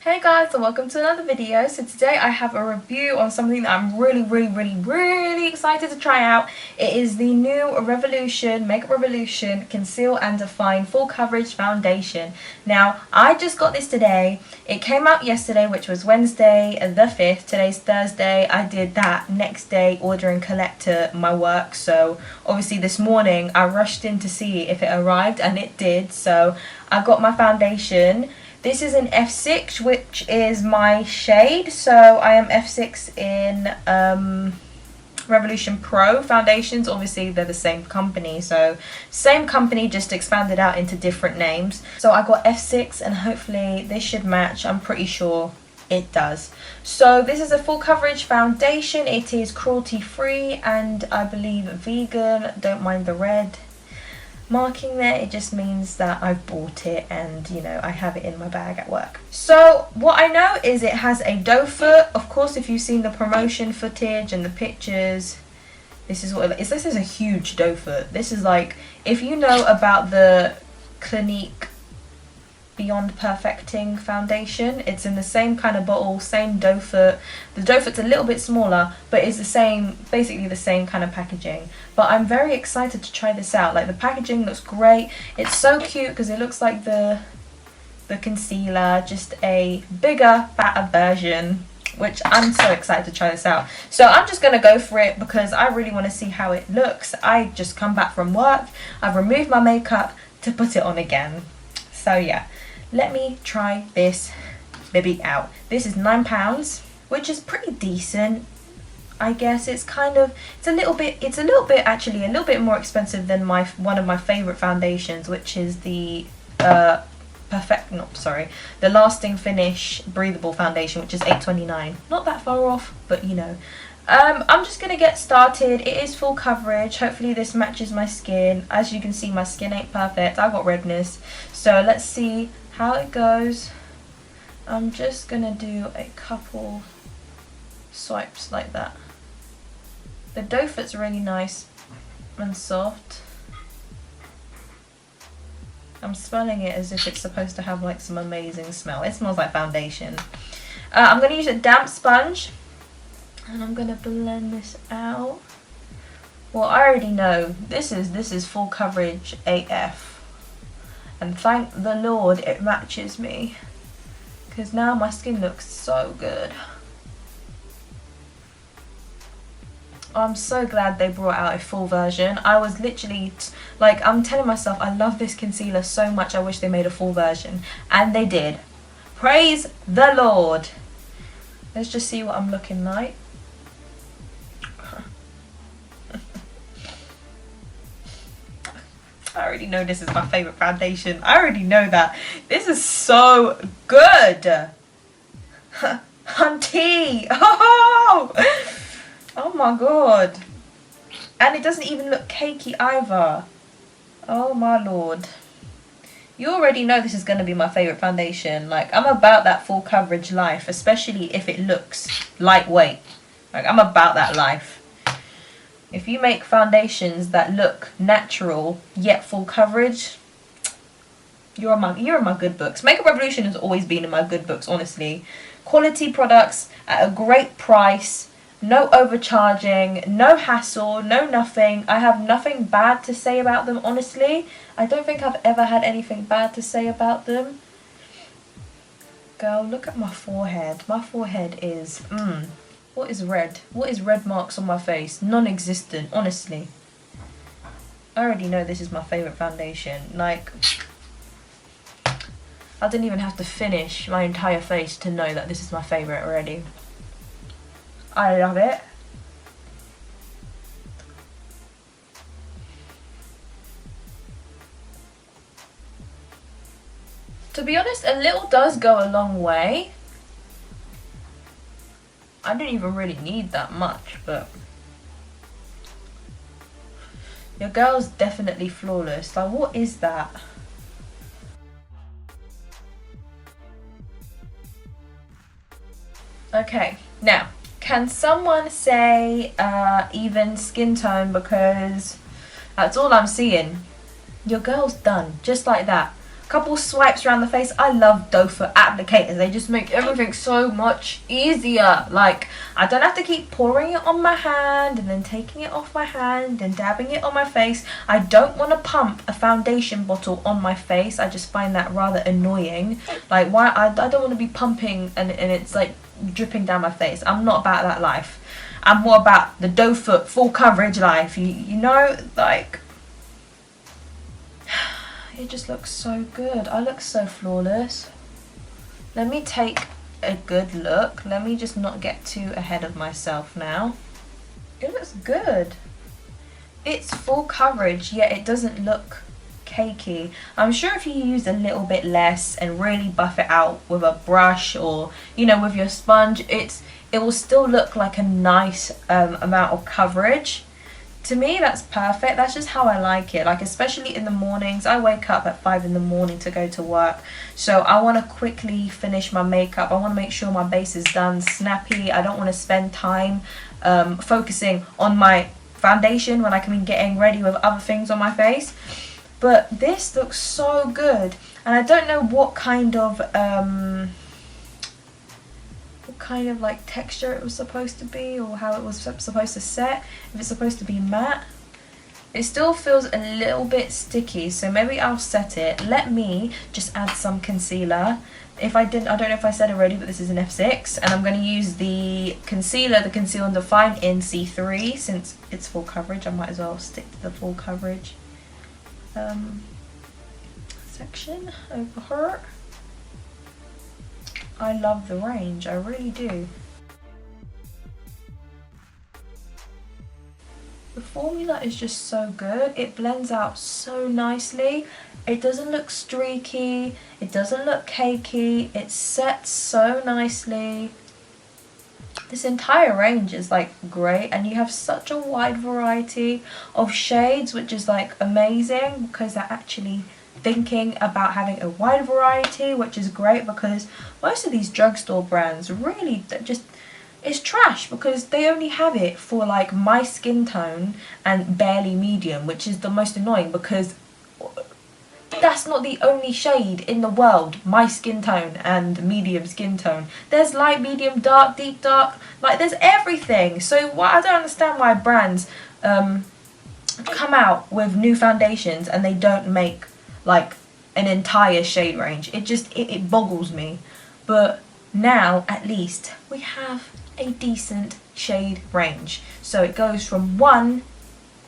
Hey guys, and welcome to another video. So today I have a review on something that I'm really excited to try out. It is the new Makeup Revolution Conceal and Define Full Coverage Foundation. Now, I just got this today. It came out yesterday, which was Wednesday the 5th. Today's Thursday. I did that next day, order and collect to my work. So obviously this morning I rushed in to see if it arrived, and it did. So I got my foundation. This is an F6, which is my shade, so I am F6 in Revolution Pro foundations. Obviously they're the same company, so same company, just expanded out into different names. So I got F6 and hopefully this should match. I'm pretty sure it does. So this is a full coverage foundation. It is cruelty free and I believe vegan. Don't mind the red marking there. It just means that I've bought it and, you know, I have it in my bag at work. So what I know is it has a doe foot. Of course, if you've seen the promotion footage and the pictures, this is what it is. This is a huge doe foot. This is like, if you know about the Clinique Beyond Perfecting foundation, it's in the same kind of bottle, same doe foot. The doe foot's a little bit smaller, but it's the same, basically the same kind of packaging. But I'm very excited to try this out. Like, the packaging looks great. It's so cute because it looks like the concealer, just a bigger, fatter version, which I'm so excited to try this out. So I'm just gonna go for it because I really want to see how it looks. I just come back from work, I've removed my makeup to put it on again. So yeah, let me try this baby out. This is £9, which is pretty decent, I guess. It's a little bit actually a little bit more expensive than one of my favorite foundations, which is the the Lasting Finish Breathable Foundation, which is £8.29. Not that far off, but you know. I'm just gonna get started. It is full coverage. Hopefully this matches my skin. As you can see, my skin ain't perfect. I've got redness, so let's see how it goes. I'm just gonna do a couple swipes like that. The doe foot's really nice and soft. I'm smelling it as if it's supposed to have like some amazing smell. It smells like foundation. I'm gonna use a damp sponge and I'm gonna blend this out. Well, I already know this is full coverage AF, and thank the Lord it matches me, because now my skin looks so good. I'm so glad they brought out a full version. I was literally like, I'm telling myself, I love this concealer so much, I wish they made a full version, and they did. Praise the Lord. Let's just see what I'm looking like. I already know this is my favorite foundation. I already know that. This is so good. Hunty. Oh my god. And it doesn't even look cakey either. Oh my lord. You already know this is going to be my favorite foundation. Like, I'm about that full coverage life, especially if it looks lightweight. Like, I'm about that life. If you make foundations that look natural yet full coverage, you're in my good books. Makeup Revolution has always been in my good books, honestly. Quality products at a great price, no overcharging, no hassle, no nothing. I have nothing bad to say about them, honestly. I don't think I've ever had anything bad to say about them. Girl, look at my forehead. My forehead is, what is red? What is red marks on my face? Non-existent, honestly. I already know this is my favourite foundation. Like, I didn't even have to finish my entire face to know that this is my favourite already. I love it. To be honest, a little does go a long way. I didn't even really need that much, but your girl's definitely flawless. Like, what is that? Okay, now, can someone say even skin tone, because that's all I'm seeing. Your girl's done, just like that. couple swipes around the face. I love doe foot applicators. They just make everything so much easier. Like, I don't have to keep pouring it on my hand and then taking it off my hand and dabbing it on my face. I don't want to pump a foundation bottle on my face. I just find that rather annoying. Like, why? I don't want to be pumping and it's like dripping down my face. I'm not about that life. I'm more about the doe foot full coverage life. You know, like, it just looks so good. I look so flawless. Let me take a good look. Let me just not get too ahead of myself now. It looks good. It's full coverage, yet it doesn't look cakey. I'm sure if you use a little bit less and really buff it out with a brush or, you know, with your sponge, it will still look like a nice amount of coverage. To me, that's perfect. That's just how I like it. Like, especially in the mornings. I wake up at 5 in the morning to go to work. So I want to quickly finish my makeup. I want to make sure my base is done snappy. I don't want to spend time focusing on my foundation when I can be getting ready with other things on my face. But this looks so good. And I don't know what kind of like texture it was supposed to be, or how it was supposed to set. If it's supposed to be matte, it still feels a little bit sticky, so maybe I'll set it. Let me just add some concealer. If I didn't, I don't know if I said already, but this is an F6 and I'm going to use the concealer, the Conceal and Define in C3. Since it's full coverage, I might as well stick to the full coverage section over here. I love the range, I really do. The formula is just so good. It blends out so nicely. It doesn't look streaky, it doesn't look cakey, it sets so nicely. This entire range is like great, and you have such a wide variety of shades, which is like amazing because they're actually thinking about having a wide variety, which is great because most of these drugstore brands really just, it's trash because they only have it for like my skin tone and barely medium, which is the most annoying because that's not the only shade in the world, my skin tone and medium skin tone. There's light, medium, dark, deep dark, like there's everything. So I don't understand why brands come out with new foundations and they don't make like an entire shade range. It just it boggles me. But now at least we have a decent shade range, so it goes from 1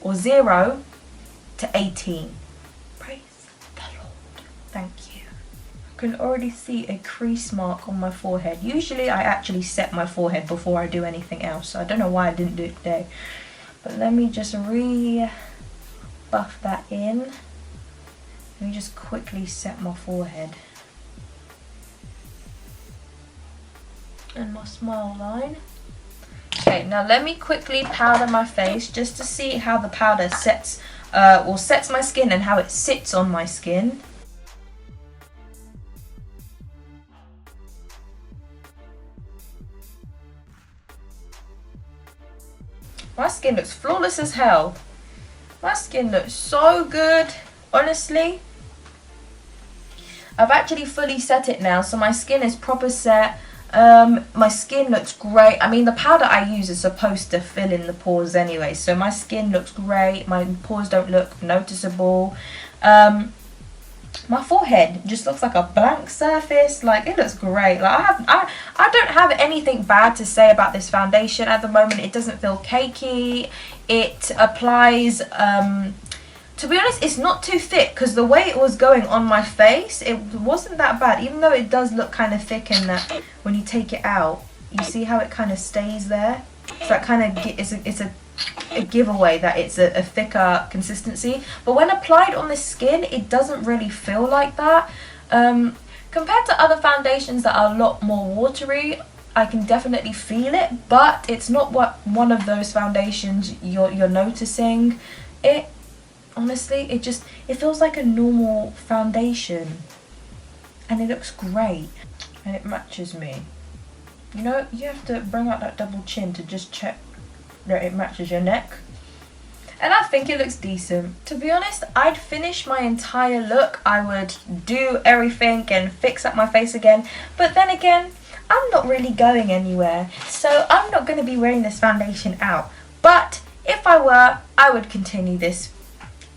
or 0 to 18. Praise the Lord. Thank you. I can already see a crease mark on my forehead. Usually I actually set my forehead before I do anything else, so I don't know why I didn't do it today. But let me just buff that in. Let me just quickly set my forehead and my smile line. Okay, now let me quickly powder my face just to see how the powder sets my skin and how it sits on my skin. My skin looks flawless as hell. My skin looks so good, honestly. I've actually fully set it now, so my skin is proper set. My skin looks great. I mean, the powder I use is supposed to fill in the pores anyway, so my skin looks great. My pores don't look noticeable. My forehead just looks like a blank surface. Like, it looks great. Like, I don't have anything bad to say about this foundation at the moment. It doesn't feel cakey. It applies to be honest, it's not too thick because the way it was going on my face, it wasn't that bad, even though it does look kind of thick in that when you take it out, you see how it kind of stays there. So that kind of it's a giveaway that it's a thicker consistency. But when applied on the skin, it doesn't really feel like that. Compared to other foundations that are a lot more watery, I can definitely feel it, but it's not one of those foundations you're noticing. Honestly, it feels like a normal foundation and it looks great and it matches me. You know, you have to bring out that double chin to just check that it matches your neck. and I think it looks decent. To be honest, I'd finish my entire look. I would do everything and fix up my face again, but then again, I'm not really going anywhere, so I'm not going to be wearing this foundation out. But if I were, I would continue this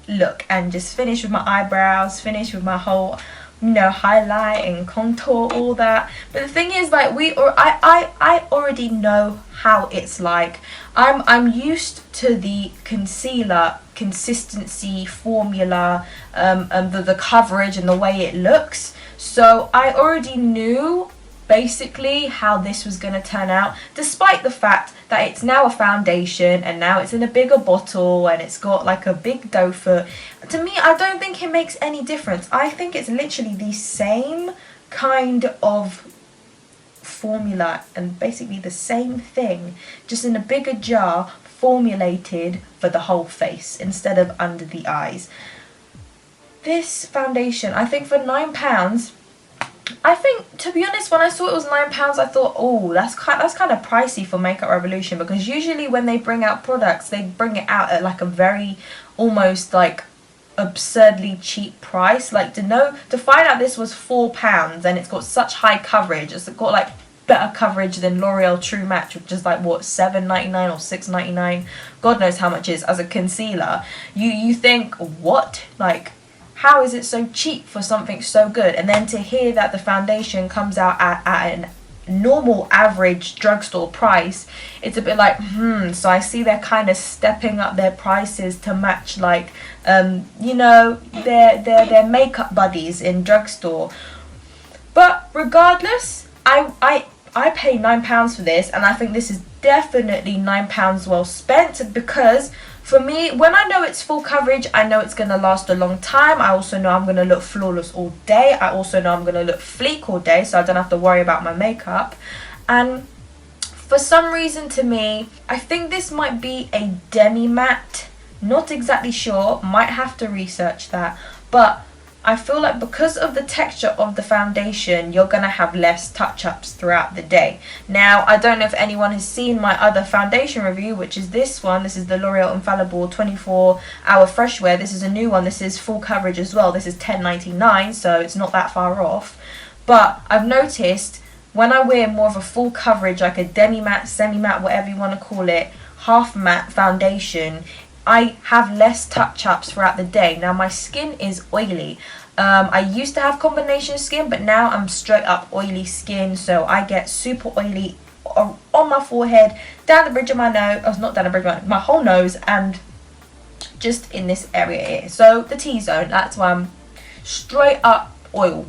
look and just finish with my eyebrows, finish with my whole, you know, highlight and contour, all that. But the thing is, like, I already know how it's like. I'm used to the concealer consistency formula, the coverage and the way it looks. So I already knew basically how this was going to turn out, despite the fact that it's now a foundation and now it's in a bigger bottle and it's got like a big doe foot. To me, I don't think it makes any difference. I think it's literally the same kind of formula and basically the same thing, just in a bigger jar, formulated for the whole face instead of under the eyes. This foundation, I think for £9, I think, to be honest, when I saw it was £9, I thought, oh, that's kind of pricey for Makeup Revolution, because usually when they bring out products, they bring it out at like a very, almost like absurdly cheap price. Like, to find out this was £4 and it's got such high coverage, it's got like better coverage than L'Oreal True Match, which is like what, $7.99 or $6.99, God knows how much it is, as a concealer. You think, what, like, how is it so cheap for something so good? And then to hear that the foundation comes out at an normal average drugstore price, it's a bit like, so I see they're kind of stepping up their prices to match, like, you know, their makeup buddies in drugstore. But regardless, I paid £9 for this, and I think this is definitely £9 well spent, because for me, when I know it's full coverage, I know it's going to last a long time. I also know I'm going to look flawless all day. I also know I'm going to look sleek all day, so I don't have to worry about my makeup. And for some reason, to me, I think this might be a demi-matte. Not exactly sure, might have to research that. But I feel like because of the texture of the foundation, you're going to have less touch-ups throughout the day. Now, I don't know if anyone has seen my other foundation review, which is this one. This is the L'Oreal Infallible 24-Hour Fresh Wear. This is a new one. This is full coverage as well. This is $10.99, so it's not that far off. But I've noticed when I wear more of a full coverage, like a demi-matte, semi-matte, whatever you want to call it, half matte foundation, I have less touch-ups throughout the day. Now, my skin is oily. I used to have combination skin, but now I'm straight up oily skin, so I get super oily on my forehead, down the bridge of my nose, not down the bridge of my whole nose, and just in this area here. So the T-zone, that's why I'm straight up oil,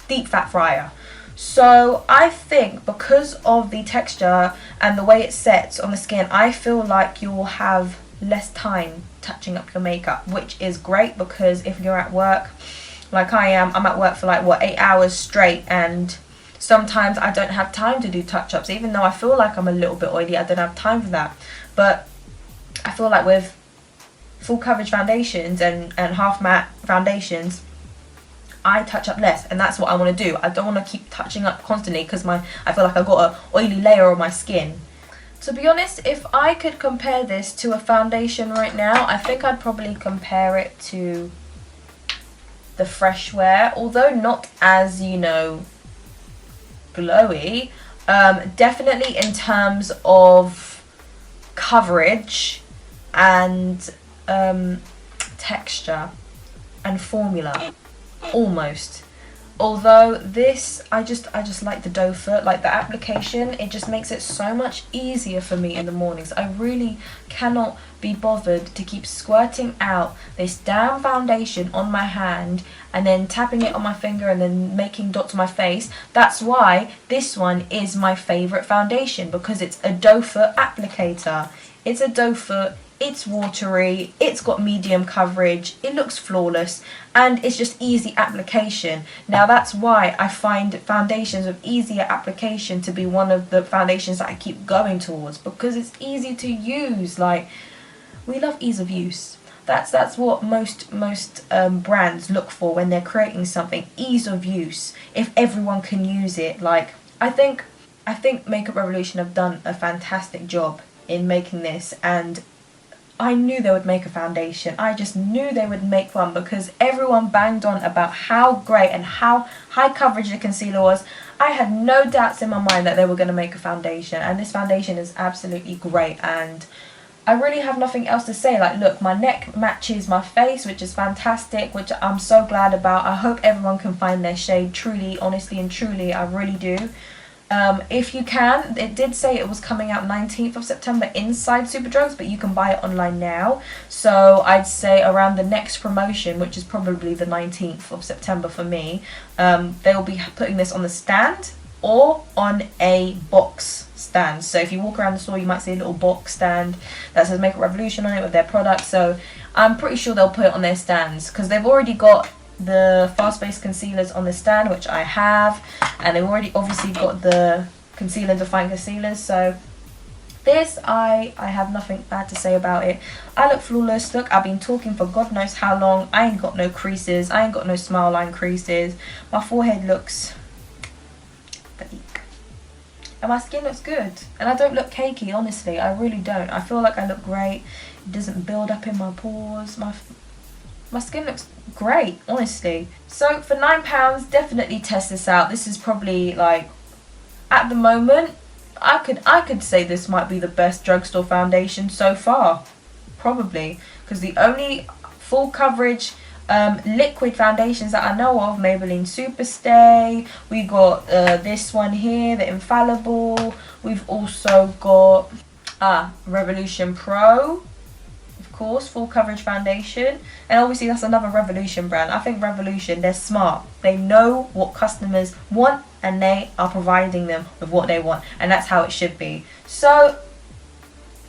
deep fat fryer. So I think because of the texture and the way it sets on the skin, I feel like you will have less time touching up your makeup, which is great, because if you're at work like I am, I'm at work for like what, 8 hours straight, and sometimes I don't have time to do touch-ups. Even though I feel like I'm a little bit oily, I don't have time for that. But I feel like with full coverage foundations and half matte foundations, I touch up less, and that's what I want to do. I don't want to keep touching up constantly, because I feel like I've got an oily layer on my skin. To be honest, if I could compare this to a foundation right now, I think I'd probably compare it to the Fresh Wear, although not as, you know, glowy. Definitely in terms of coverage and texture and formula, almost. Although this, I just like the doe foot, like the application, it just makes it so much easier for me in the mornings. I really cannot be bothered to keep squirting out this damn foundation on my hand and then tapping it on my finger and then making dots on my face. That's why this one is my favourite foundation, because it's a doe foot applicator. It's a doe foot. It's watery, it's got medium coverage, it looks flawless, and it's just easy application. Now that's why I find foundations with easier application to be one of the foundations that I keep going towards, because it's easy to use. Like, we love ease of use. That's what most brands look for when they're creating something, ease of use. If everyone can use it, like, I think Makeup Revolution have done a fantastic job in making this, and I knew they would make a foundation. I just knew they would make one because everyone banged on about how great and how high coverage the concealer was. I had no doubts in my mind that they were going to make a foundation, and this foundation is absolutely great, and I really have nothing else to say. Like, look, my neck matches my face, which is fantastic, which I'm so glad about. I hope everyone can find their shade, truly, honestly and truly, I really do. If you can, it did say it was coming out 19th of September inside Superdrugs, but you can buy it online now. So I'd say around the next promotion, which is probably the 19th of September for me, they'll be putting this on the stand or on a box stand. So if you walk around the store, you might see a little box stand that says Makeup Revolution on it with their products. So I'm pretty sure they'll put it on their stands because they've already got the fast-based concealers on the stand, which I have, and they've already obviously got the concealer define concealers. So this, I have nothing bad to say about it. I look flawless. Look, I've been talking for God knows how long. I ain't got no creases, I ain't got no smile line creases, my forehead looks bleak, and my skin looks good, and I don't look cakey, honestly. I really don't. I feel like I look great. It doesn't build up in my pores. My skin looks great, honestly. So for £9, definitely test this out. This is probably, like, at the moment, I could say this might be the best drugstore foundation so far, probably, because the only full coverage liquid foundations that I know of, Maybelline Superstay, we got this one here, the Infallible, we've also got Revolution Pro, of course, full coverage foundation, and obviously that's another Revolution brand. I think Revolution, they're smart, they know what customers want and they are providing them with what they want, and that's how it should be. So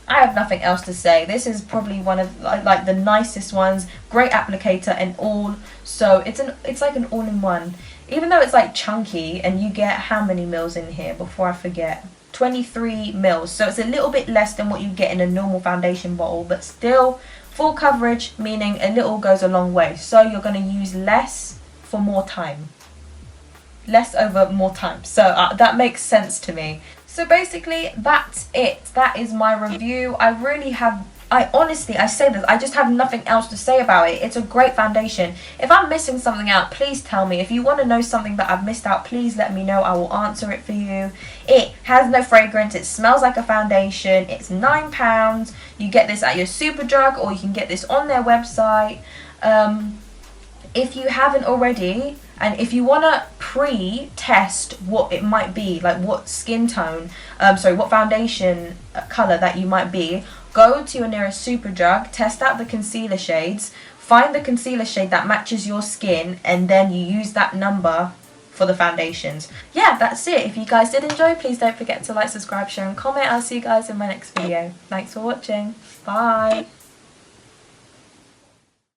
I have nothing else to say. This is probably one of like the nicest ones, great applicator and all. So it's like an all-in-one, even though it's like chunky, and you get how many mils in here before I forget? 23 mils, so it's a little bit less than what you get in a normal foundation bottle, but still full coverage, meaning a little goes a long way. So you're going to use less for more time, less over more time. So that makes sense to me. So basically that's it. That is my review. I honestly, I say this, I just have nothing else to say about it. It's a great foundation. If I'm missing something out, please tell me. If you want to know something that I've missed out, please let me know. I will answer it for you. It has no fragrance. It smells like a foundation. It's £9. You get this at your Superdrug, or you can get this on their website. If you haven't already, and if you want to pre-test what it might be, like what skin tone, what foundation colour that you might be, go to your nearest Superdrug, test out the concealer shades, find the concealer shade that matches your skin, and then you use that number for the foundations. Yeah, that's it. If you guys did enjoy, please don't forget to like, subscribe, share and comment. I'll see you guys in my next video. Thanks for watching. Bye.